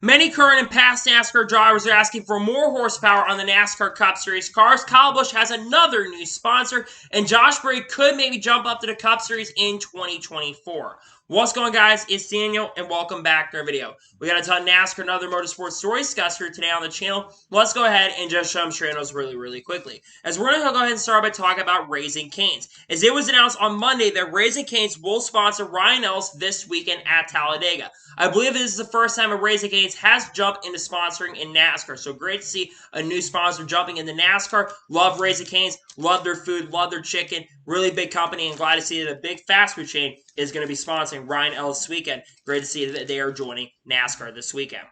Many current and past NASCAR drivers are asking for more horsepower on the NASCAR Cup Series cars. Kyle Busch has another new sponsor, and Josh Berry could maybe jump up to the Cup Series in 2024. What's going on, guys? It's Daniel, and welcome back to our video. We got a ton of NASCAR and other motorsports stories discussed here today on the channel. Let's go ahead and just show them straight those really quickly. As we're going to go ahead and start by talking about Raising Cane's. As it was announced on Monday that Raising Cane's will sponsor Ryan Ellis this weekend at Talladega. I believe this is the first time a Raising Cane's has jumped into sponsoring in NASCAR. So great to see a new sponsor jumping into NASCAR. Love Raising Cane's, love their food, love their chicken. Really big company, and glad to see that a big fast food chain is going to be sponsoring Ryan Ellis this weekend. Great to see that they are joining NASCAR this weekend.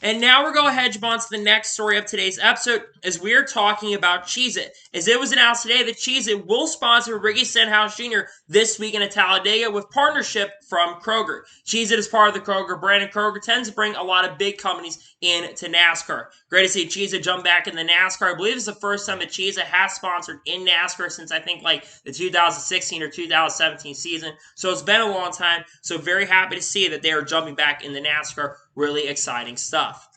And now we're going to hedge on to the next story of today's episode as we are talking about CheezIt. As it was announced today that CheezIt will sponsor Ricky Stenhouse Jr. this weekend at Talladega with partnership from Kroger. CheezIt is part of the Kroger brand, and Kroger tends to bring a lot of big companies into NASCAR. Great to see CheezIt jump back in the NASCAR. I believe it's the first time that CheezIt has sponsored in NASCAR since I think like the 2016 or 2017 season. So it's been a long time. So very happy to see that they are jumping back in the NASCAR. Really exciting stuff.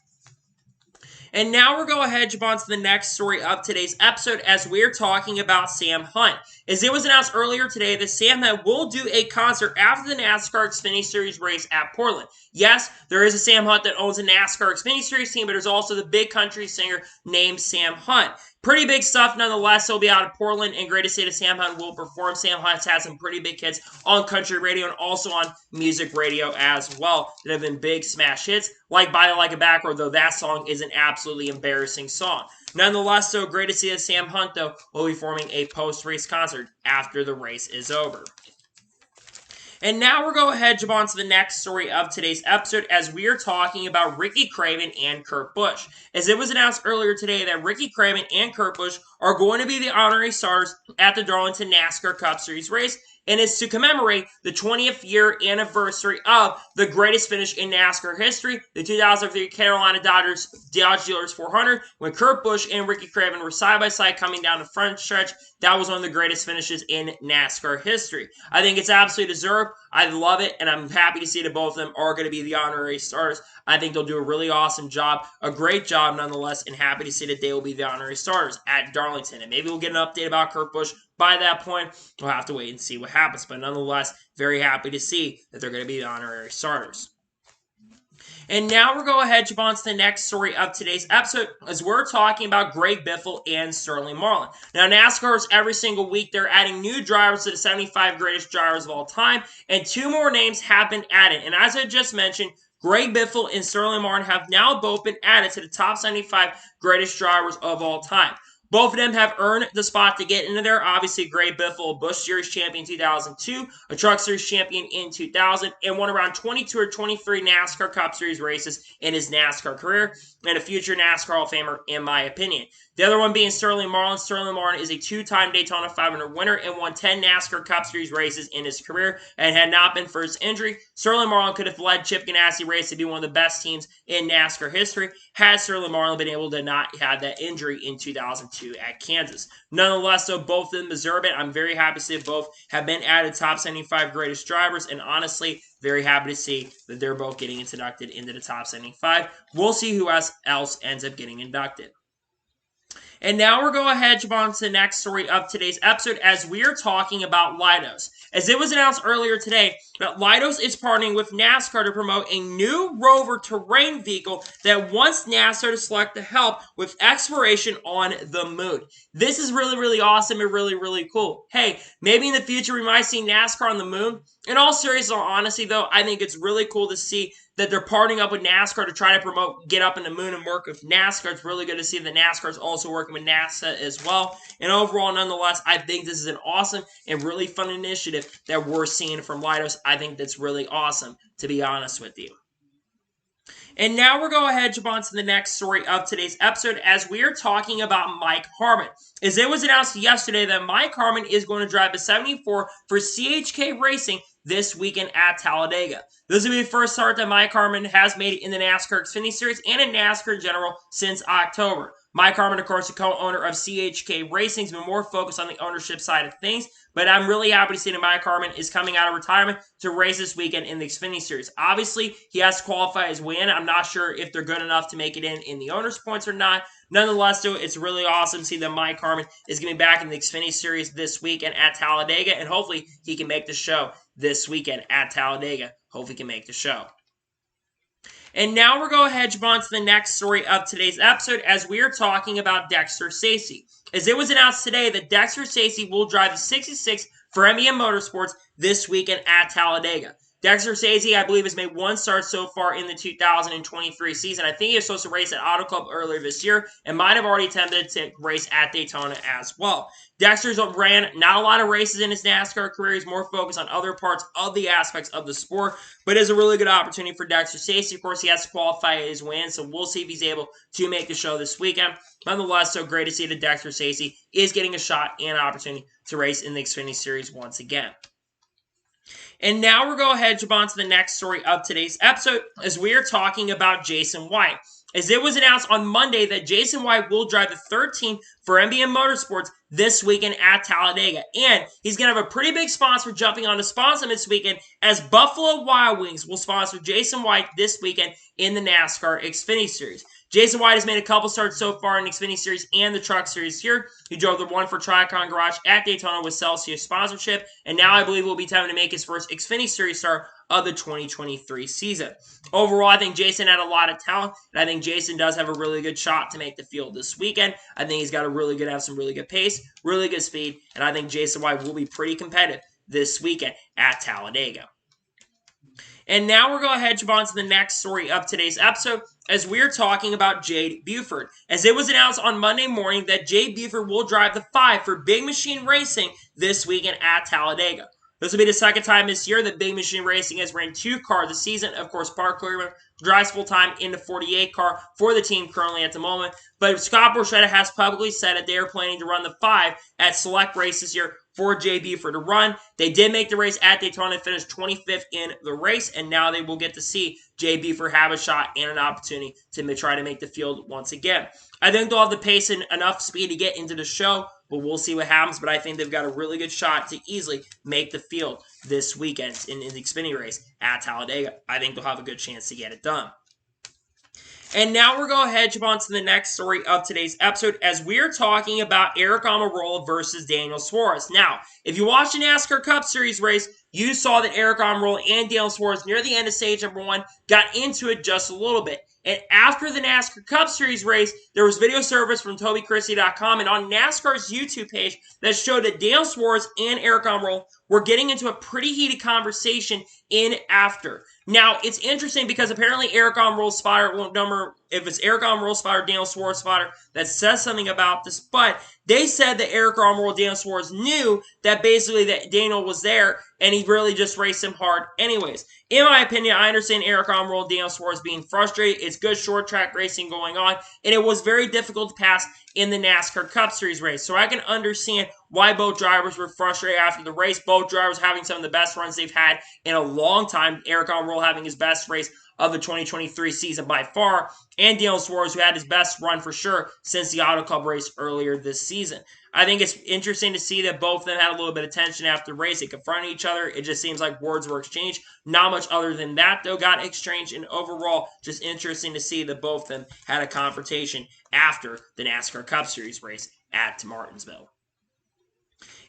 And now we're going to hedge on to the next story of today's episode as we're talking about Sam Hunt. As it was announced earlier today that Sam Hunt will do a concert after the NASCAR Xfinity Series race at Portland. Yes, there is a Sam Hunt that owns a NASCAR Xfinity Series team, but there's also the big country singer named Sam Hunt. Pretty big stuff nonetheless. He'll be out of Portland, and great to see that Sam Hunt will perform. Sam Hunt's had some pretty big hits on country radio and also on music radio as well that have been big smash hits. Like Body Like a Back Road, though that song is an absolutely embarrassing song. Nonetheless, so great to see that Sam Hunt, though, will be forming a post-race concert after the race is over. And now we're going to hedge on to the next story of today's episode as we are talking about Ricky Craven and Kurt Busch. As it was announced earlier today that Ricky Craven and Kurt Busch are going to be the honorary starters at the Darlington NASCAR Cup Series race, and it's to commemorate the 20th year anniversary of the greatest finish in NASCAR history, the 2003 Carolina Dodge Dealers 400, when Kurt Busch and Ricky Craven were side by side coming down the front stretch. That was one of the greatest finishes in NASCAR history. I think it's absolutely deserved. I love it, and I'm happy to see that both of them are going to be the honorary starters. I think they'll do a really awesome job, a great job nonetheless, and happy to see that they will be the honorary starters at Darlington. And maybe we'll get an update about Kurt Busch by that point. We'll have to wait and see what happens, but nonetheless, very happy to see that they're going to be the honorary starters. And now we're going to hedge on to the next story of today's episode as we're talking about Greg Biffle and Sterling Marlin. Now, NASCAR is every single week. They're adding new drivers to the 75 greatest drivers of all time, and two more names have been added. And as I just mentioned, Greg Biffle and Sterling Marlin have now both been added to the top 75 greatest drivers of all time. Both of them have earned the spot to get into there. Obviously, Greg Biffle, a Busch Series champion in 2002, a Truck Series champion in 2000, and won around 22 or 23 NASCAR Cup Series races in his NASCAR career, and a future NASCAR Hall of Famer, in my opinion. The other one being Sterling Marlin. Sterling Marlin is a two-time Daytona 500 winner and won 10 NASCAR Cup Series races in his career, and had not been for his injury, Sterling Marlin could have led Chip Ganassi race to be one of the best teams in NASCAR history had Sterling Marlin been able to not have that injury in 2002 at Kansas. Nonetheless, though, both of them deserve it. I'm very happy to see that both have been added top 75 greatest drivers, and honestly, very happy to see that they're both getting inducted into the top 75. We'll see who else ends up getting inducted. And now we're going to hedge on to the next story of today's episode as we are talking about Leidos. As it was announced earlier today that Leidos is partnering with NASCAR to promote a new rover terrain vehicle that wants NASCAR to select to help with exploration on the moon. This is really awesome and really cool. Hey, maybe in the future we might see NASCAR on the moon. In all seriousness, honestly though, I think it's really cool to see that they're partnering up with NASCAR to try to promote Get Up in the Moon and work with NASCAR. It's really good to see that NASCAR is also working with NASA as well. And overall, nonetheless, I think this is an awesome and really fun initiative that we're seeing from Leidos. I think that's really awesome, to be honest with you. And now we're going to hedge on to the next story of today's episode as we are talking about Mike Harmon. As it was announced yesterday that Mike Harmon is going to drive the 74 for CHK Racing this weekend at Talladega. This will be the first start that Mike Carmen has made in the NASCAR Xfinity Series and in NASCAR in general since October. Mike Carmen, of course, the co-owner of CHK Racing, has been more focused on the ownership side of things. But I'm really happy to see that Mike Carmen is coming out of retirement to race this weekend in the Xfinity Series. Obviously, he has to qualify his win. I'm not sure if they're good enough to make it in the owner's points or not. Nonetheless, though, it's really awesome to see that Mike Carmen is going to be back in the Xfinity Series this weekend at Talladega, and hopefully he can make the show this weekend at Talladega. Hopefully he can make the show. And now we're going to hedge on to the next story of today's episode as we are talking about Dexter Stacy. As it was announced today that Dexter Stacy will drive the 66 for MBM Motorsports this weekend at Talladega. Dexter Stacy, I believe, has made one start so far in the 2023 season. I think he was supposed to race at Auto Club earlier this year and might have already attempted to race at Daytona as well. Dexter's ran not a lot of races in his NASCAR career. He's more focused on other parts of the aspects of the sport, but it is a really good opportunity for Dexter Stacy. Of course, he has to qualify his win, so we'll see if he's able to make the show this weekend. Nonetheless, so great to see that Dexter Stacy is getting a shot and an opportunity to race in the Xfinity Series once again. And now we're going to hedge on to the next story of today's episode as we are talking about Jason White. As it was announced on Monday that Jason White will drive the 13 for MBM Motorsports this weekend at Talladega. And he's going to have a pretty big sponsor jumping on to sponsor him this weekend as Buffalo Wild Wings will sponsor Jason White this weekend in the NASCAR Xfinity Series. Jason White has made a couple starts so far in the Xfinity Series and the Truck Series here. He drove the one for Tricon Garage at Daytona with Celsius sponsorship, and now I believe will be time to make his first Xfinity Series start of the 2023 season. Overall, I think Jason had a lot of talent, and I think Jason does have a really good shot to make the field this weekend. I think he's got have some really good pace, really good speed, and I think Jason White will be pretty competitive this weekend at Talladega. And now we're going to hedge on to the next story of today's episode as we're talking about Jade Buford. As it was announced on Monday morning that Jade Buford will drive the 5 for Big Machine Racing this weekend at Talladega. This will be the second time this year that Big Machine Racing has ran 2 cars this season. Of course, Park Craven drives full-time in the 48 car for the team currently at the moment. But Scott Borchetta has publicly said that they are planning to run the 5 at select races here for Jade Buford to run. They did make the race at Daytona and finished 25th in the race, and now they will get to see Jade Buford have a shot and an opportunity to try to make the field once again. I think they'll have the pace and enough speed to get into the show, but we'll see what happens. But I think they've got a really good shot to easily make the field this weekend in the Xfinity race at Talladega. I think they'll have a good chance to get it done. And now we're going to hedge on to the next story of today's episode as we're talking about Erik Almirola versus Daniel Suarez. Now, if you watched the NASCAR Cup Series race, you saw that Erik Almirola and Daniel Suarez near the end of stage number 1 got into it just a little bit. And after the NASCAR Cup Series race, there was video service from TobyChristie.com and on NASCAR's YouTube page that showed that Daniel Suarez and Erik Almirola were getting into a pretty heated conversation in after. Now, it's interesting because apparently Erik Almirola's spotter, if it's Erik Almirola's spotter, Daniel Suarez's spotter, that says something about this, but they said that Erik Almirola, Daniel Suarez knew that basically that Daniel was there and he really just raced him hard anyways. In my opinion, I understand Erik Almirola, Daniel Suarez being frustrated. It's good short track racing going on, and it was very difficult to pass in the NASCAR Cup Series race. So I can understand why both drivers were frustrated after the race. Both drivers having some of the best runs they've had in a long time. Erik Almirola having his best race of the 2023 season by far, and Daniel Suarez, who had his best run for sure since the Auto Club race earlier this season. I think it's interesting to see that both of them had a little bit of tension after the race. They confronted each other. It just seems like words were exchanged. Not much other than that, though, got exchanged. And overall, just interesting to see that both of them had a confrontation after the NASCAR Cup Series race at Martinsville.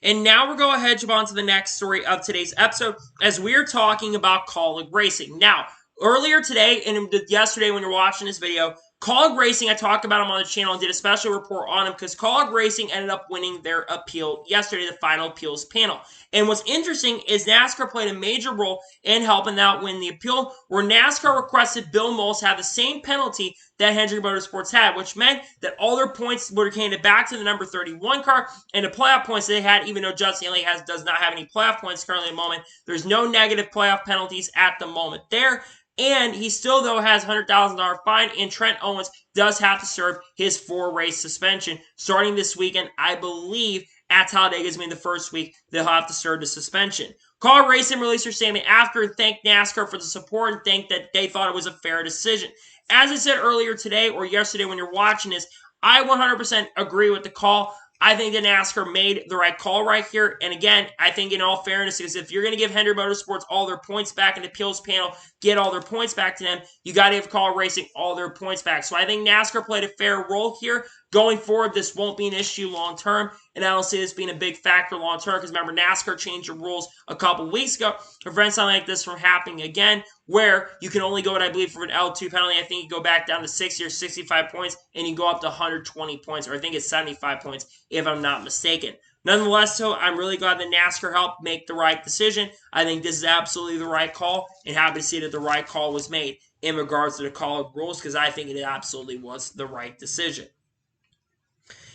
And now we're going to hedge on to the next story of today's episode as we're talking about Kaulig Racing. Now, earlier today and yesterday when you're watching this video, Kaulig Racing, I talked about them on the channel and did a special report on them because Kaulig Racing ended up winning their appeal yesterday, the final appeals panel. And what's interesting is NASCAR played a major role in helping out win the appeal, where NASCAR requested Bill Moles have the same penalty that Hendrick Motorsports had, which meant that all their points were handed back to the number 31 car, and the playoff points they had, even though Justin Haley does not have any playoff points currently at the moment, there's no negative playoff penalties at the moment there. And he still, though, has a $100,000 fine, and Trent Owens does have to serve his 4-race suspension starting this weekend. I believe at Talladega is going to be the first week they'll have to serve the suspension. Kaulig Racing released their statement after and thanked NASCAR for the support and thanked that they thought it was a fair decision. As I said earlier today or yesterday when you're watching this, I 100% agree with the call. I think that NASCAR made the right call right here. And again, I think in all fairness, because if you're going to give Hendrick Motorsports all their points back in the appeals panel, get all their points back to them, you got to give Call Racing all their points back. So I think NASCAR played a fair role here. Going forward, this won't be an issue long term, and I don't see this being a big factor long term because remember, NASCAR changed the rules a couple weeks ago to prevent something like this from happening again, where you can only go, I believe, for an L2 penalty. I think you go back down to 60 or 65 points, and you go up to 120 points, or I think it's 75 points, if I'm not mistaken. Nonetheless, though, I'm really glad that NASCAR helped make the right decision. I think this is absolutely the right call, and happy to see that the right call was made in regards to the call of rules, because I think it absolutely was the right decision.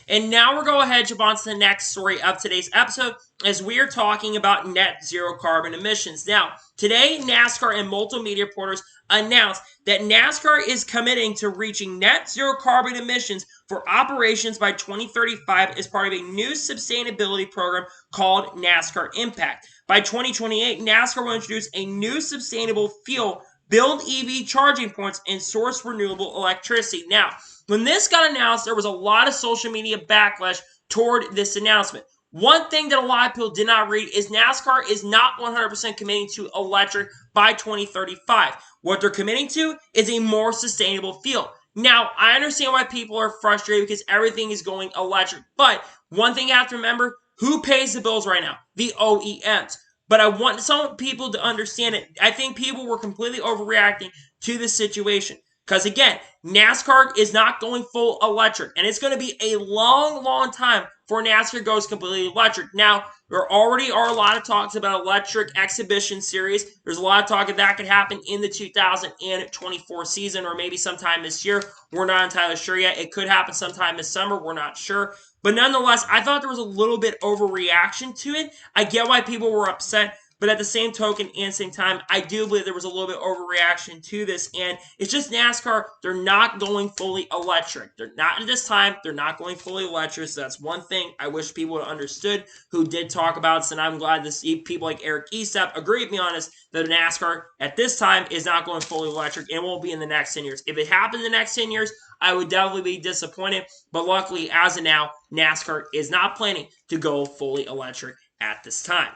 And now we're going ahead and jump on to the next story of today's episode as we are talking about net zero carbon emissions. Now, today, NASCAR and multiple media reporters announced that NASCAR is committing to reaching net zero carbon emissions for operations by 2035 as part of a new sustainability program called NASCAR Impact. By 2028, NASCAR will introduce a new sustainable fuel, build EV charging points, and source renewable electricity. Now, when this got announced, there was a lot of social media backlash toward this announcement. One thing that a lot of people did not read is NASCAR is not 100% committing to electric by 2035. What they're committing to is a more sustainable fuel. Now, I understand why people are frustrated because everything is going electric. But one thing you have to remember, who pays the bills right now? The OEMs. But I want some people to understand it. I think people were completely overreacting to this situation. Because again, NASCAR is not going full electric. And it's going to be a long, long time before NASCAR goes completely electric. Now, there already are a lot of talks about electric exhibition series. There's a lot of talk that could happen in the 2024 season or maybe sometime this year. We're not entirely sure yet. It could happen sometime this summer. We're not sure. But nonetheless, I thought there was a little bit overreaction to it. I get why people were upset. But at the same token and same time, I do believe there was a little bit of overreaction to this. And it's just NASCAR, they're not going fully electric. They're not at this time. They're not going fully electric. So that's one thing I wish people would have understood who did talk about this. And I'm glad to see people like Erik agree with me on this, that NASCAR at this time is not going fully electric and won't be in the next 10 years. If it happened in the next 10 years, I would definitely be disappointed. But luckily, as of now, NASCAR is not planning to go fully electric at this time.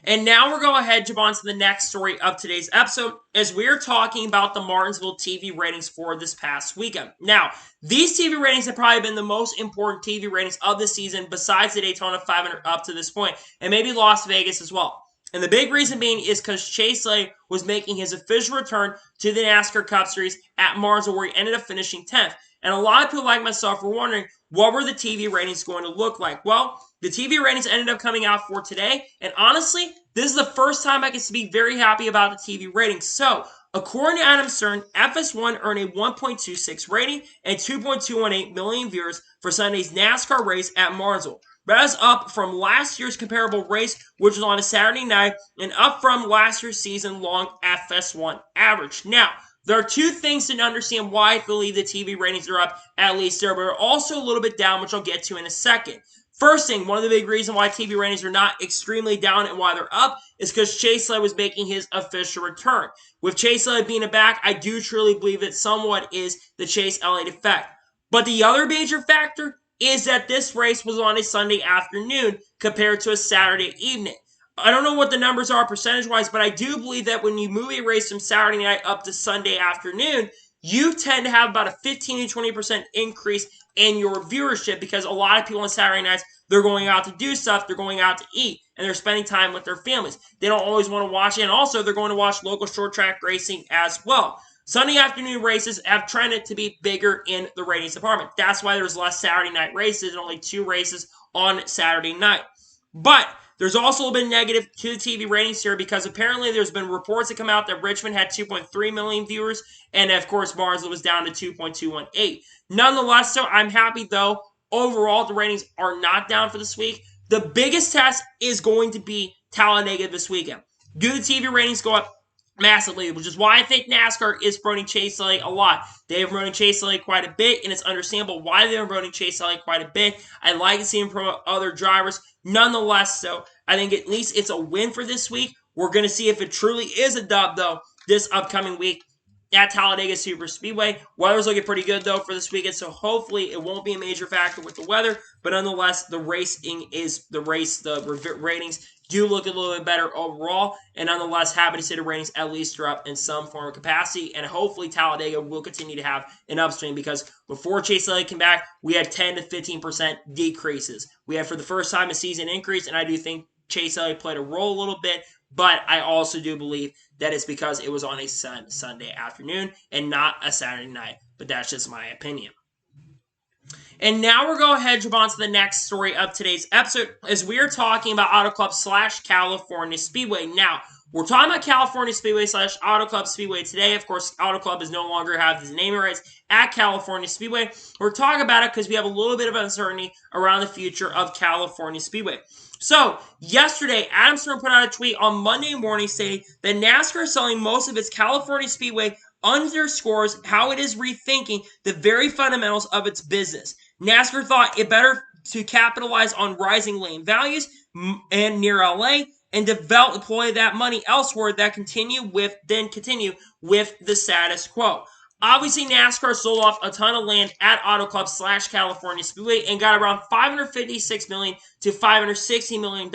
And now we're going ahead and jump on to the next story of today's episode as we're talking about the Martinsville TV ratings for this past weekend. Now, these TV ratings have probably been the most important TV ratings of the season besides the Daytona 500 up to this point, and maybe Las Vegas as well. And the big reason being is because Chase Elliott was making his official return to the NASCAR Cup Series at Martinsville, where he ended up finishing 10th. And a lot of people like myself were wondering, what were the TV ratings going to look like? Well, the TV ratings ended up coming out for today, and honestly, this is the first time I can be very happy about the TV ratings. So, according to Adam Stern, FS1 earned a 1.26 rating and 2.218 million viewers for Sunday's NASCAR race at Martinsville. That is up from last year's comparable race, which was on a Saturday night, and up from last year's season-long FS1 average. Now, there are two things to understand why I believe the TV ratings are up, at least there, but are also a little bit down, which I'll get to in a second. First thing, one of the big reasons why TV ratings are not extremely down and why they're up is because Chase Elliott was making his official return. With Chase Elliott being back, I do truly believe that somewhat is the Chase Elliott effect. But the other major factor is that this race was on a Sunday afternoon compared to a Saturday evening. I don't know what the numbers are percentage-wise, but I do believe that when you move a race from Saturday night up to Sunday afternoon, you tend to have about a 15 to 20% increase in your viewership because a lot of people on Saturday nights, they're going out to do stuff, they're going out to eat, and they're spending time with their families. They don't always want to watch it, and also they're going to watch local short track racing as well. Sunday afternoon races have trended to be bigger in the ratings department. That's why there's less Saturday night races and only 2 races on Saturday night. But there's also a little bit negative to the TV ratings here because apparently there's been reports that come out that Richmond had 2.3 million viewers, and of course Martinsville was down to 2.218. Nonetheless, so I'm happy though. Overall, the ratings are not down for this week. The biggest test is going to be Talladega this weekend. Do the TV ratings go up massively, which is why I think NASCAR is promoting Chase Elliott a lot. They have promoted Chase Elliott quite a bit, and it's understandable why they're promoting Chase Elliott quite a bit. I'd like to see him promote other drivers. Nonetheless, so I think at least it's a win for this week. We're going to see if it truly is a dub, though, this upcoming week at Talladega Super Speedway. Weather's looking pretty good, though, for this weekend, so hopefully it won't be a major factor with the weather, but nonetheless, the ratings do look a little bit better overall, and nonetheless, happy to see the ratings at least are up in some form of capacity, and hopefully Talladega will continue to have an upswing, because before Chase Elliott came back, we had 10 to 15% decreases. We had, for the first time, a season increase, and I do think Chase Elliott played a role a little bit, but I also do believe that it's because it was on a Sunday afternoon and not a Saturday night. But that's just my opinion. And now we're going ahead and jump on to the next story of today's episode, as we are talking about Auto Club / California Speedway. Now, we're talking about California Speedway / Auto Club Speedway today. Of course, Auto Club is no longer have his naming rights at California Speedway. We're talking about it because we have a little bit of uncertainty around the future of California Speedway. So, yesterday, Adam Stern put out a tweet on Monday morning stating that NASCAR is selling most of its California Speedway underscores how it is rethinking the very fundamentals of its business. NASCAR thought it better to capitalize on rising lane values and near LA and deploy that money elsewhere that continue with the status quo. Obviously, NASCAR sold off a ton of land at Auto Club / California Speedway and got around $556 million to $560 million,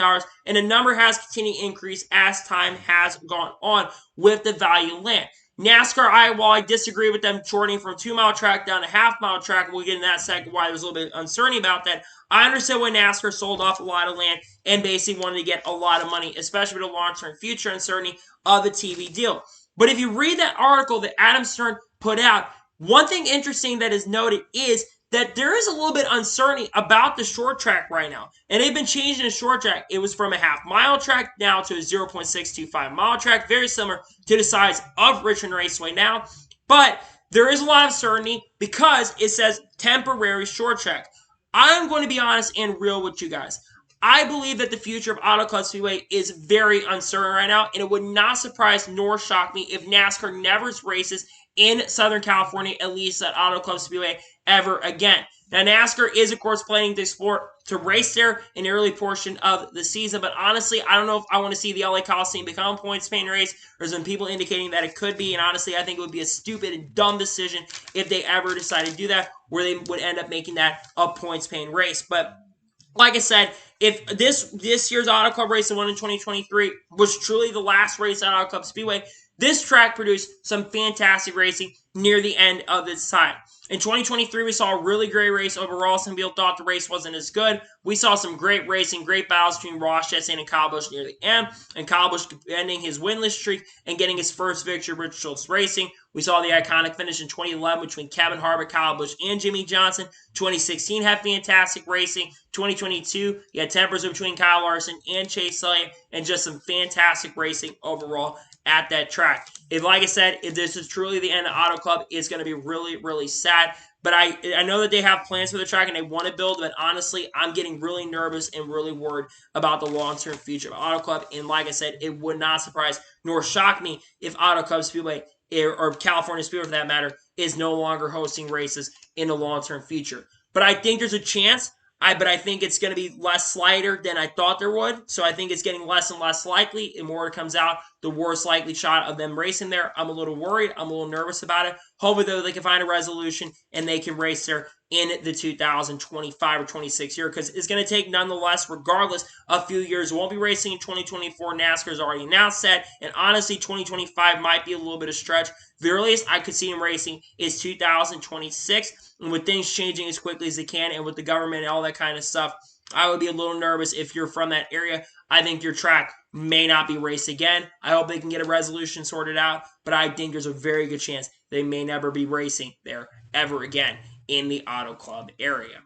and the number has continued to increase as time has gone on with the value of land. NASCAR, while I disagree with them shortening from 2-mile track down to half-mile track, we'll get in that second why there's a little bit of uncertainty about that. I understand why NASCAR sold off a lot of land and basically wanted to get a lot of money, especially with the long-term future uncertainty of the TV deal. But if you read that article that Adam Stern put out, one thing interesting that is noted is that there is a little bit uncertainty about the short track right now. And they've been changing the short track. It was from a half-mile track now to a 0.625-mile track, very similar to the size of Richmond Raceway now. But there is a lot of uncertainty because it says temporary short track. I'm going to be honest and real with you guys. I believe that the future of Auto Club Speedway is very uncertain right now, and it would not surprise nor shock me if NASCAR never races in Southern California, at least at Auto Club Speedway, ever again. Now, NASCAR is, of course, planning to race there in the early portion of the season, but honestly, I don't know if I want to see the LA Coliseum become a points-paying race. There's some people indicating that it could be, and honestly, I think it would be a stupid and dumb decision if they ever decided to do that, where they would end up making that a points-paying race. But like I said, if this year's Auto Club race, the one in 2023, was truly the last race at Auto Club Speedway, this track produced some fantastic racing near the end of its time. In 2023, we saw a really great race overall. Some people thought the race wasn't as good. We saw some great racing, great battles between Ross Chastain and Kyle Busch near the end, and Kyle Busch ending his winless streak and getting his first victory, Richard Schultz Racing. We saw the iconic finish in 2011 between Kevin Harvick, Kyle Busch, and Jimmy Johnson. 2016 had fantastic racing. 2022, you had tempers between Kyle Larson and Chase Elliott, and just some fantastic racing overall at that track. Like I said, if this is truly the end of Auto Club, it's going to be really, really sad. But I know that they have plans for the track and they want to build, but honestly, I'm getting really nervous and really worried about the long-term future of Auto Club. And like I said, it would not surprise nor shock me if Auto Club Speedway, or California Speedway for that matter, is no longer hosting races in the long-term future. But I think there's a chance. But I think it's going to be less slighter than I thought there would. So I think it's getting less and less likely. The more it comes out, the worse likely shot of them racing there. I'm a little worried. I'm a little nervous about it. Hopefully, though, they can find a resolution and they can race there in the 2025 or 26 year, because it's going to take, nonetheless, regardless, a few years. Won't be racing in 2024. NASCAR has already announced that. And honestly, 2025 might be a little bit of stretch. The earliest I could see him racing is 2026. And with things changing as quickly as they can, and with the government and all that kind of stuff, I would be a little nervous if you're from that area. I think your track may not be raced again. I hope they can get a resolution sorted out, but I think there's a very good chance they may never be racing there ever again in the Auto Club area.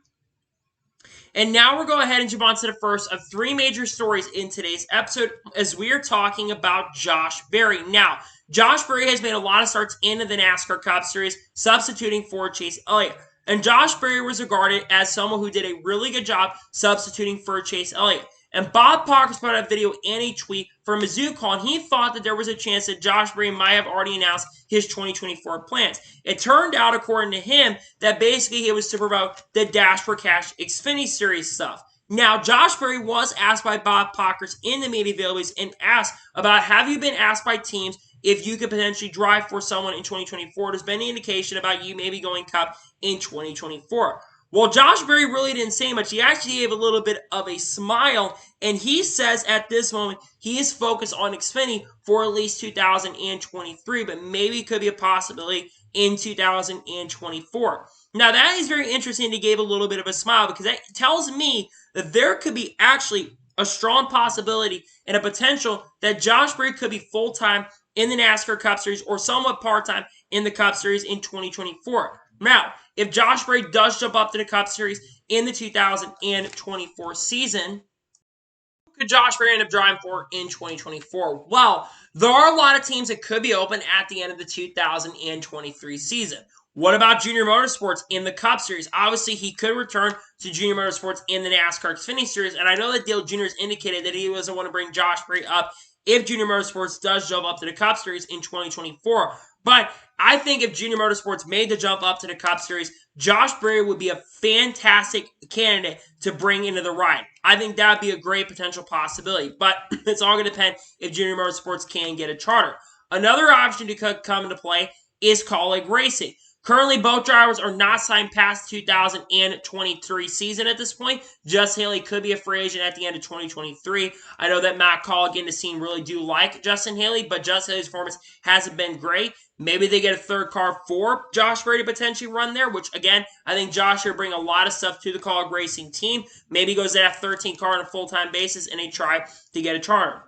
And now we're going ahead and jump on to the first of three major stories in today's episode, as we are talking about Josh Berry. Now, Josh Berry has made a lot of starts into the NASCAR Cup Series, substituting for Chase Elliott. And Josh Berry was regarded as someone who did a really good job substituting for Chase Elliott. And Bob Parker's put out a video and a tweet from a Zoo call, and he thought that there was a chance that Josh Berry might have already announced his 2024 plans. It turned out, according to him, that basically it was to promote the Dash for Cash Xfinity Series stuff. Now, Josh Berry was asked by Bob Parker in the media availabilities and asked about, have you been asked by teams if you could potentially drive for someone in 2024. There's been any indication about you maybe going Cup in 2024. Well, Josh Berry really didn't say much. He actually gave a little bit of a smile, and he says at this moment he is focused on Xfinity for at least 2023, but maybe it could be a possibility in 2024. Now, that is very interesting. He gave a little bit of a smile because that tells me that there could be actually a strong possibility and a potential that Josh Berry could be full-time in the NASCAR Cup Series or somewhat part-time in the Cup Series in 2024. Now, if Josh Berry does jump up to the Cup Series in the 2024 season, who could Josh Berry end up driving for in 2024? Well, there are a lot of teams that could be open at the end of the 2023 season. What about Junior Motorsports in the Cup Series? Obviously, he could return to Junior Motorsports in the NASCAR Xfinity Series, and I know that Dale Jr. has indicated that he doesn't want to bring Josh Berry up if Junior Motorsports does jump up to the Cup Series in 2024. But I think if Junior Motorsports made the jump up to the Cup Series, Josh Berry would be a fantastic candidate to bring into the ride. I think that would be a great potential possibility, but it's all going to depend if Junior Motorsports can get a charter. Another option to come into play is Kaulig Racing. Currently, both drivers are not signed past the 2023 season at this point. Justin Haley could be a free agent at the end of 2023. I know that Matt Kaulig and the team really do like Justin Haley, but Justin Haley's performance hasn't been great. Maybe they get a third car for Josh Berry to potentially run there, which, again, I think Josh will bring a lot of stuff to the Kaulig Racing team. Maybe goes to that 13 car on a full-time basis and they try to get a charter.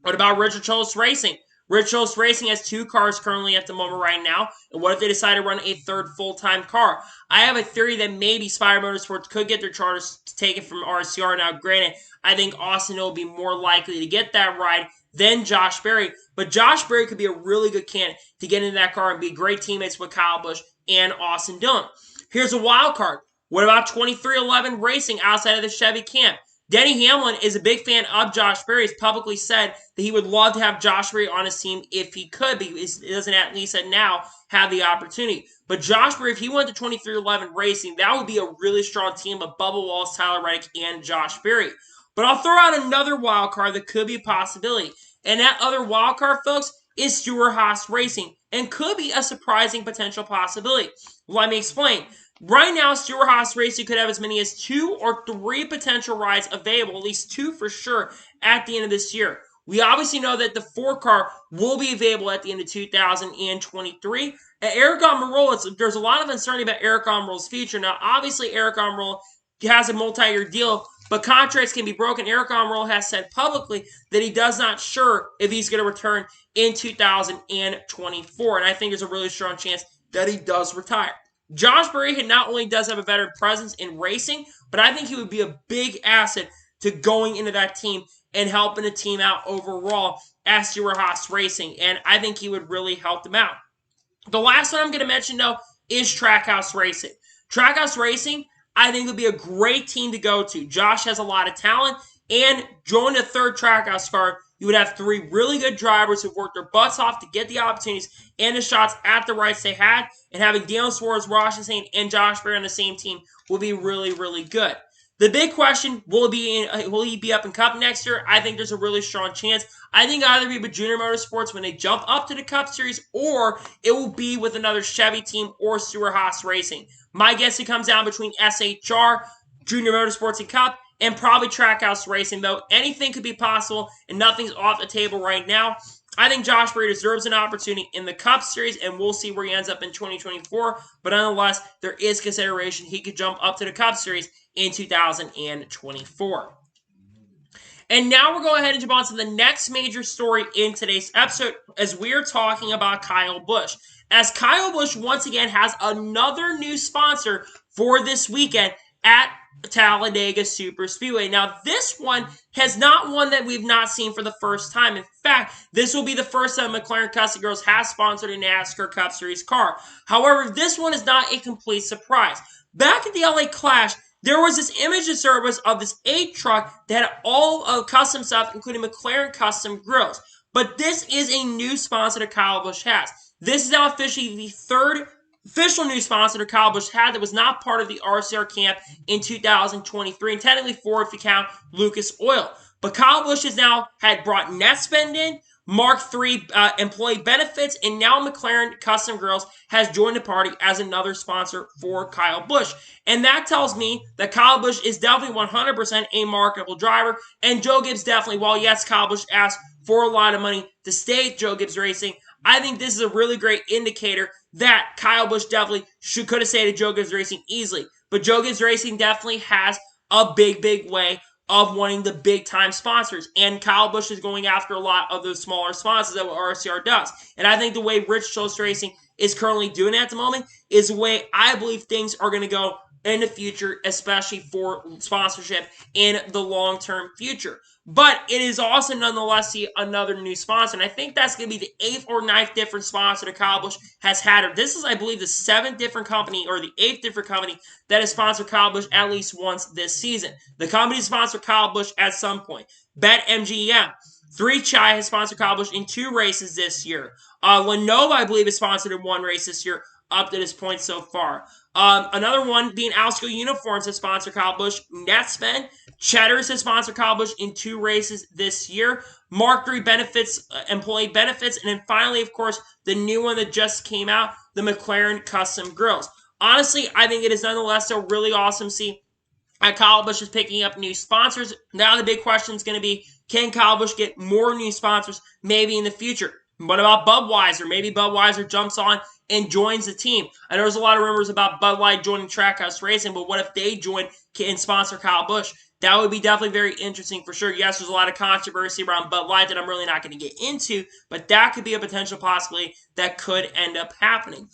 What about Richard Childress Racing? Richard Childress Racing has 2 cars currently at the moment right now. And what if they decide to run a third full-time car? I have a theory that maybe Spire Motorsports could get their charters taken from RCR. Now, granted, I think Austin will be more likely to get that ride than Josh Berry. But Josh Berry could be a really good candidate to get into that car and be great teammates with Kyle Busch and Austin Dillon. Here's a wild card. What about 2311 Racing outside of the Chevy camp? Denny Hamlin is a big fan of Josh Berry. He's publicly said that he would love to have Josh Berry on his team if he could, but he doesn't at least now have the opportunity. But Josh Berry, if he went to 2311 Racing, that would be a really strong team of Bubba Wallace, Tyler Reddick, and Josh Berry. But I'll throw out another wild card that could be a possibility. And that other wild card, folks, is Stewart-Haas Racing and could be a surprising potential possibility. Let me explain. Right now, Stewart-Haas Racing could have as many as 2 or 3 potential rides available, at least 2 for sure, at the end of this year. We obviously know that the 4 car will be available at the end of 2023. At Erik Almirola, there's a lot of uncertainty about Erik Almirola's future. Now, obviously, Erik Almirola has a multi-year deal, but contracts can be broken. Erik Almirola has said publicly that he does not sure if he's going to return in 2024, and I think there's a really strong chance that he does retire. Josh Berry not only does have a better presence in racing, but I think he would be a big asset to going into that team and helping the team out overall as Stewart-Haas Racing, and I think he would really help them out. The last one I'm going to mention, though, is Trackhouse Racing. Trackhouse Racing, I think, would be a great team to go to. Josh has a lot of talent, and joining the third Trackhouse car, you would have 3 really good drivers who've worked their butts off to get the opportunities and the shots at the rights they had, and having Daniel Suarez, Ross Chastain, and Josh Berry on the same team will be really, really good. The big question, will he be up in Cup next year? I think there's a really strong chance. I think either be with Junior Motorsports when they jump up to the Cup Series, or it will be with another Chevy team or Stewart-Haas Racing. My guess it comes down between SHR, Junior Motorsports, and Cup, and probably Trackhouse Racing, though anything could be possible, and nothing's off the table right now. I think Josh Berry deserves an opportunity in the Cup Series, and we'll see where he ends up in 2024. But nonetheless, there is consideration he could jump up to the Cup Series in 2024. And now we're going ahead and jump on to the next major story in today's episode, as we are talking about Kyle Busch. As Kyle Busch once again has another new sponsor for this weekend at Talladega Super Speedway. Now, this one has not one that we've not seen for the first time. In fact, this will be the first time McLaren Custom Girls has sponsored a NASCAR Cup Series car. However, this one is not a complete surprise. Back at the LA Clash, there was this image of service of this 8 truck that had all of custom stuff, including McLaren Custom Grills. But this is a new sponsor that Kyle Busch has. This is now officially the third official new sponsor that Kyle Busch had that was not part of the RCR camp in 2023, and technically 4 if you count Lucas Oil. But Kyle Busch has now brought Netspend in, Mark III employee benefits, and now McLaren Custom Grills has joined the party as another sponsor for Kyle Busch. And that tells me that Kyle Busch is definitely 100% a marketable driver, and Joe Gibbs definitely, while yes, Kyle Busch asked for a lot of money to stay at Joe Gibbs Racing, I think this is a really great indicator that Kyle Busch definitely could have stayed at Joe Gibbs Racing easily. But Joe Gibbs Racing definitely has a big way of wanting the big-time sponsors. And Kyle Busch is going after a lot of those smaller sponsors that what RCR does. And I think the way Rich Schultz Racing is currently doing at the moment is the way I believe things are going to go in the future, especially for sponsorship in the long-term future. But it is also nonetheless another new sponsor. And I think that's going to be the 8th or 9th different sponsor that Kyle Busch has had. This is, I believe, the 7th different company or the 8th different company that has sponsored Kyle Busch at least once this season. The company sponsored Kyle Busch at some point. BetMGM. 3 Chai has sponsored Kyle Busch in 2 races this year. Lenovo, I believe, has sponsored in 1 race this year up to this point so far. Another one being Alsco Uniforms has sponsored Kyle Busch. Netspend. Cheddar's has sponsored Kyle Busch in 2 races this year. Mark III benefits, employee benefits. And then finally, of course, the new one that just came out, the McLaren Custom Grills. Honestly, I think it is nonetheless a really awesome to see Kyle Busch is picking up new sponsors. Now the big question is going to be, can Kyle Busch get more new sponsors maybe in the future? What about Budweiser? Maybe Budweiser jumps on and joins the team. I know there's a lot of rumors about Bud Light joining Trackhouse Racing, but what if they join and sponsor Kyle Busch? That would be definitely very interesting for sure. Yes, there's a lot of controversy around Bud Light that I'm really not going to get into, but that could be a potential possibility that could end up happening.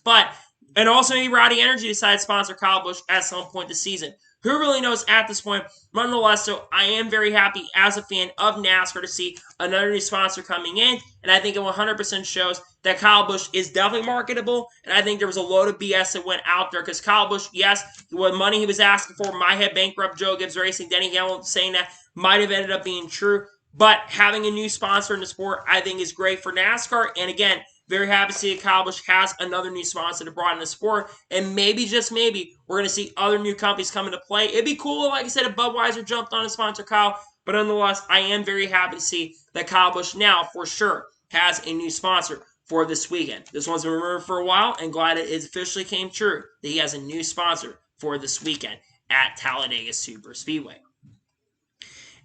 And also maybe Rowdy Energy decides to sponsor Kyle Busch at some point this season. Who really knows at this point? Nonetheless, so I am very happy as a fan of NASCAR to see another new sponsor coming in, and I think it 100% shows that Kyle Busch is definitely marketable, and I think there was a load of BS that went out there because Kyle Busch, yes, what money he was asking for might have bankrupt Joe Gibbs Racing. Denny Hamlin saying that might have ended up being true, but having a new sponsor in the sport I think is great for NASCAR, and again, very happy to see that Kyle Busch has another new sponsor to brought in the sport. And maybe, just maybe, we're going to see other new companies come into play. It'd be cool, like I said, if Budweiser jumped on to sponsor Kyle. But nonetheless, I am very happy to see that Kyle Busch now, for sure, has a new sponsor for this weekend. This one's been rumored for a while, and glad it officially came true that he has a new sponsor for this weekend at Talladega Superspeedway.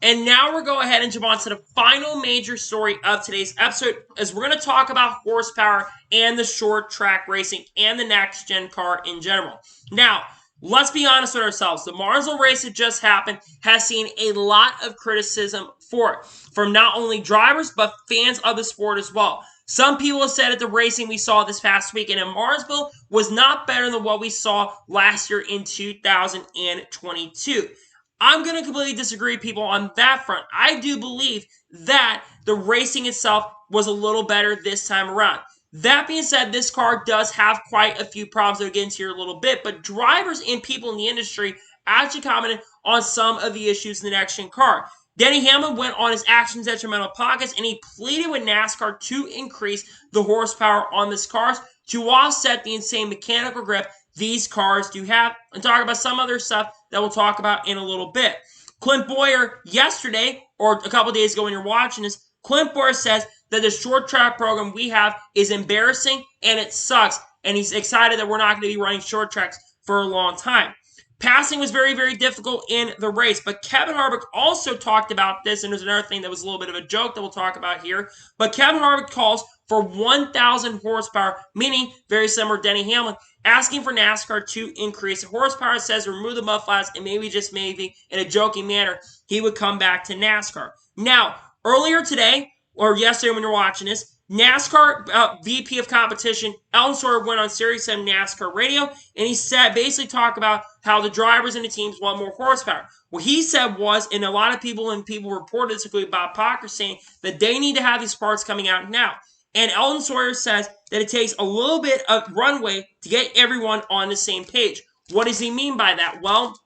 And now we're going to go ahead and jump on to the final major story of today's episode, as we're going to talk about horsepower and the short track racing and the next gen car in general. Now, let's be honest with ourselves. The Martinsville race that just happened has seen a lot of criticism for it, from not only drivers, but fans of the sport as well. Some people have said that the racing we saw this past weekend in Martinsville was not better than what we saw last year in 2022. I'm going to completely disagree, people, on that front. I do believe that the racing itself was a little better this time around. That being said, this car does have quite a few problems that we'll get into here a little bit, but drivers and people in the industry actually commented on some of the issues in the next-gen car. Denny Hamlin went on his actions detrimental pockets, and he pleaded with NASCAR to increase the horsepower on this cars to offset the insane mechanical grip these cars do have, and talk about some other stuff that we'll talk about in a little bit. Clint Bowyer yesterday, or a couple days ago when you're watching this, Clint Bowyer says that the short track program we have is embarrassing and it sucks, and he's excited that we're not going to be running short tracks for a long time. Passing was very difficult in the race, but Kevin Harvick also talked about this, and there's another thing that was a little bit of a joke that we'll talk about here, but Kevin Harvick calls for 1,000 horsepower, meaning very similar to Denny Hamlin, asking for NASCAR to increase the horsepower, says remove the mud flats, and maybe, just maybe, in a joking manner, he would come back to NASCAR. Now, earlier today, or yesterday when you're watching this, NASCAR VP of competition, Elton Sawyer, went on Sirius XM NASCAR radio, and he said, basically talked about how the drivers and the teams want more horsepower. What he said was, and a lot of people reported this, including Bob Pocker, saying that they need to have these parts coming out now. And Elton Sawyer says that it takes a little bit of runway to get everyone on the same page. What does he mean by that? Well,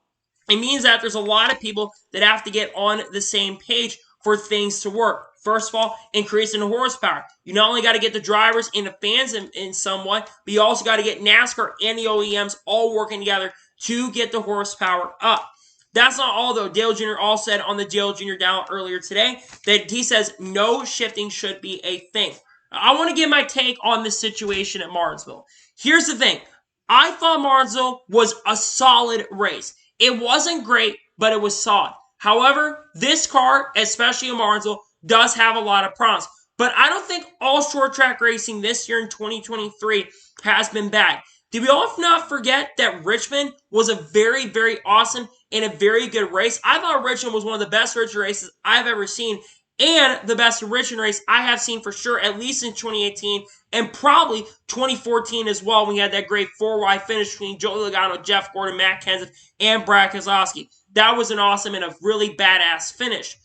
it means that there's a lot of people that have to get on the same page for things to work. First of all, increasing the horsepower. You not only got to get the drivers and the fans in somewhat, but you also got to get NASCAR and the OEMs all working together to get the horsepower up. That's not all, though. Dale Jr. all said on the Dale Jr. Down earlier today that he says no shifting should be a thing. I want to give my take on this situation at Martinsville. Here's the thing. I thought Martinsville was a solid race. It wasn't great, but it was solid. However, this car, especially in Martinsville, does have a lot of problems. But I don't think all short track racing this year in 2023 has been bad. Did we all not forget that Richmond was a very, very awesome and a very good race? I thought Richmond was one of the best Richmond races I've ever seen, and the best Richmond race I have seen for sure, at least in 2018, and probably 2014 as well, when we had that great 4-wide finish between Joey Logano, Jeff Gordon, Matt Kenseth, and Brad Keselowski. That was an awesome and a really badass finish.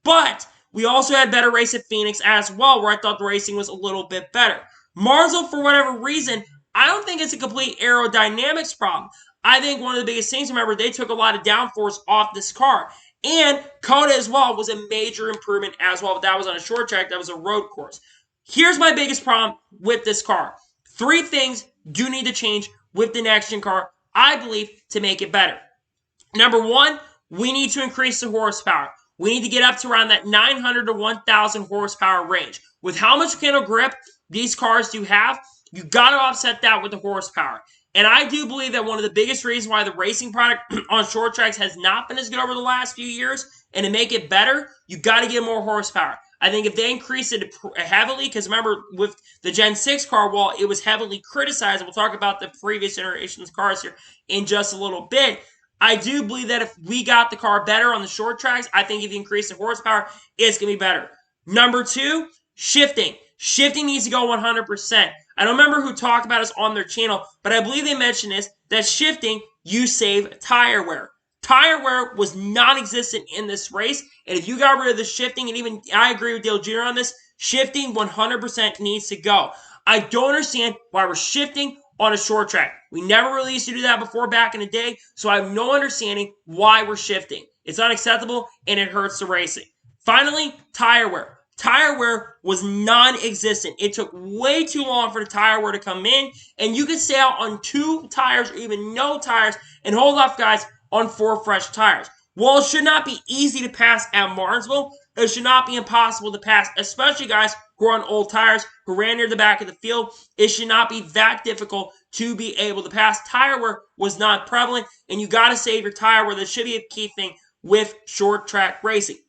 But we also had better race at Phoenix as well, where I thought the racing was a little bit better. Martinsville, for whatever reason, I don't think it's a complete aerodynamics problem. I think one of the biggest things, remember, they took a lot of downforce off this car. And Coda as well was a major improvement as well. But that was on a short track. That was a road course. Here's my biggest problem with this car. 3 things do need to change with the next-gen car, I believe, to make it better. Number 1, we need to increase the horsepower. We need to get up to around that 900 to 1,000 horsepower range. With how much mechanical grip these cars do have, you got to offset that with the horsepower. And I do believe that one of the biggest reasons why the racing product on short tracks has not been as good over the last few years, and to make it better, you got to get more horsepower. I think if they increase it heavily, because remember, with the Gen 6 car, while it was heavily criticized, and we'll talk about the previous generation's cars here in just a little bit, I do believe that if we got the car better on the short tracks, I think if you increase the horsepower, it's going to be better. Number 2, shifting. Shifting needs to go 100%. I don't remember who talked about this on their channel, but I believe they mentioned this, that shifting, you save tire wear. Tire wear was non-existent in this race, and if you got rid of the shifting, and even I agree with Dale Jr. on this, shifting 100% needs to go. I don't understand why we're shifting on a short track. We never really used to do that before back in the day, so I have no understanding why we're shifting. It's unacceptable, and it hurts the racing. Finally, tire wear. Tire wear was non-existent. It took way too long for the tire wear to come in, and you could stay out on 2 tires or even no tires and hold off guys on 4 fresh tires. While it should not be easy to pass at Martinsville, it should not be impossible to pass, especially guys who are on old tires, who ran near the back of the field. It should not be that difficult to be able to pass. Tire wear was not prevalent, and you got to save your tire wear. That should be a key thing with short track racing.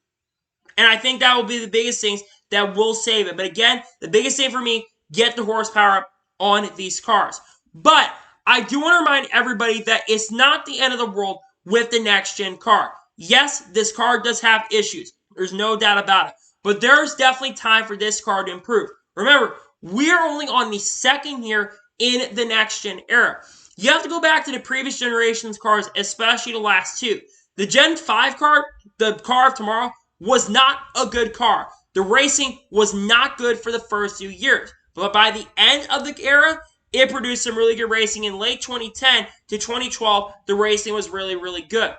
And I think that will be the biggest things that will save it. But again, the biggest thing for me, get the horsepower up on these cars. But I do want to remind everybody that it's not the end of the world with the next-gen car. Yes, this car does have issues. There's no doubt about it. But there's definitely time for this car to improve. Remember, we're only on the 2nd year in the next-gen era. You have to go back to the previous generation's cars, especially the last 2. The Gen 5 car, the car of tomorrow, was not a good car. The racing was not good for the first few years. But by the end of the era, it produced some really good racing. In late 2010 to 2012, the racing was really, really good.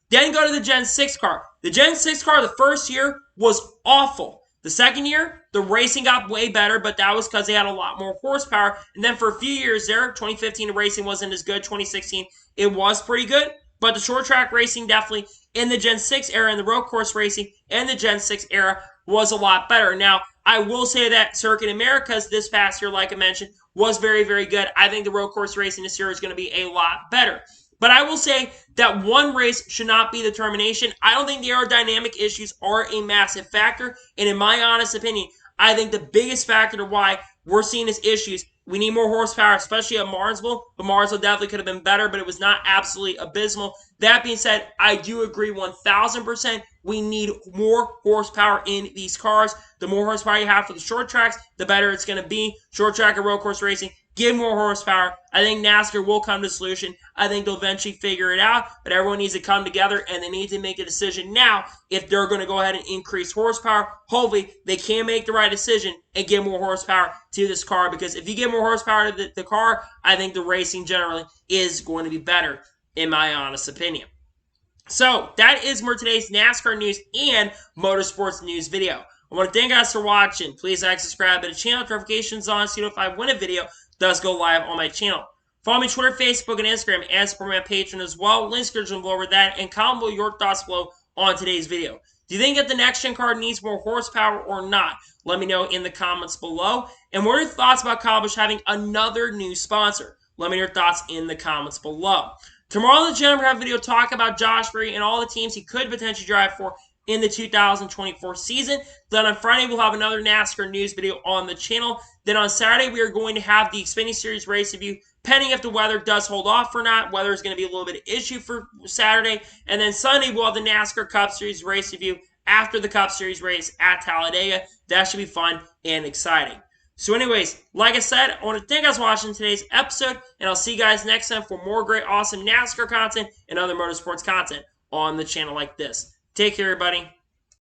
Then go to the Gen 6 car. The Gen 6 car, the first year, was awful. The second year, the racing got way better, but that was because they had a lot more horsepower. And then for a few years there, 2015, the racing wasn't as good. 2016, it was pretty good. But the short track racing definitely in the Gen 6 era and the road course racing in the Gen 6 era was a lot better. Now, I will say that Circuit Americas this past year, like I mentioned, was very, very good. I think the road course racing this year is going to be a lot better. But I will say that one race should not be the determination. I don't think the aerodynamic issues are a massive factor. And in my honest opinion, I think the biggest factor to why we're seeing these issues, we need more horsepower, especially at Martinsville. But Martinsville definitely could have been better, but it was not absolutely abysmal. That being said, I do agree 1,000%. We need more horsepower in these cars. The more horsepower you have for the short tracks, the better it's going to be. Short track and road course racing, give more horsepower. I think NASCAR will come to a solution. I think they'll eventually figure it out, but everyone needs to come together and they need to make a decision now if they're going to go ahead and increase horsepower. Hopefully, they can make the right decision and give more horsepower to this car, because if you give more horsepower to the car, I think the racing generally is going to be better, in my honest opinion. So, that is more today's NASCAR news and motorsports news video. I want to thank you guys for watching. Please like, subscribe to the channel, notifications on, so you know if I win a video does go live on my channel. Follow me on Twitter, Facebook, and Instagram, and support my Patreon as well. Links are below over that, and comment below your thoughts below on today's video. Do you think that the next-gen car needs more horsepower or not? Let me know in the comments below. And what are your thoughts about Kyle Busch having another new sponsor? Let me know your thoughts in the comments below. Tomorrow on the channel, we're going to have a video talk about Josh Berry and all the teams he could potentially drive for in the 2024 season. Then on Friday, we'll have another NASCAR news video on the channel. Then on Saturday, we are going to have the Xfinity Series race review, pending if the weather does hold off or not. Weather is going to be a little bit of issue for Saturday. And then Sunday, we'll have the NASCAR Cup Series race review after the Cup Series race at Talladega. That should be fun and exciting. So anyways, like I said, I want to thank you guys for watching today's episode, and I'll see you guys next time for more great, awesome NASCAR content and other motorsports content on the channel like this. Take care, everybody.